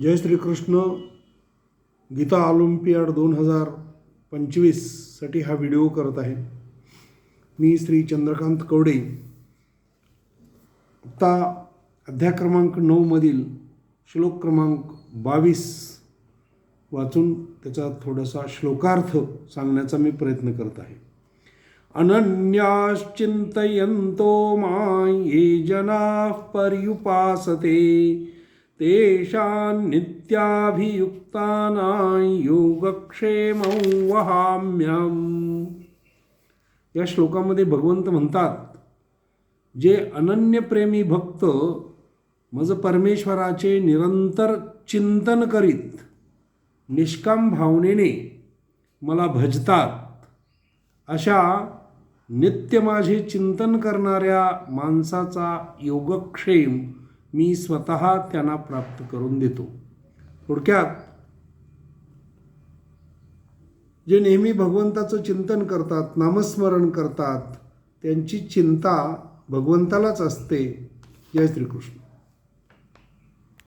जय Shrikrishna. Gita Olympiad 2025साठी हा video करत आहे. मी श्री चंद्रकांत कवडे. आत्ता अध्याय क्रमांक 9मधील श्लोक क्रमांक 22 वाचून त्याचा थोडासा श्लोकार्थ सांगण्याचा मी प्रयत्न करत आहे. अनन्याश्चिंतयन्तो मां ये जनाः पर्युपासते तेषां नित्याभियुक्तानां योगक्षेमं वहाम्यहम्. या श्लोकामध्ये भगवंत म्हणतात, जे अनन्यप्रेमी भक्त मज परमेश्वराचे निरंतर चिंतन करीत निष्काम भावनेने मला भजतात, अशा नित्य माझे चिंतन करणाऱ्या माणसाचा योगक्षेम मी स्वतः त्यांना प्राप्त करून देतो. थोडक्यात, जे नेहमी भगवंताचं चिंतन करतात, नामस्मरण करतात, त्यांची चिंता भगवंतालाच असते. जय श्रीकृष्ण.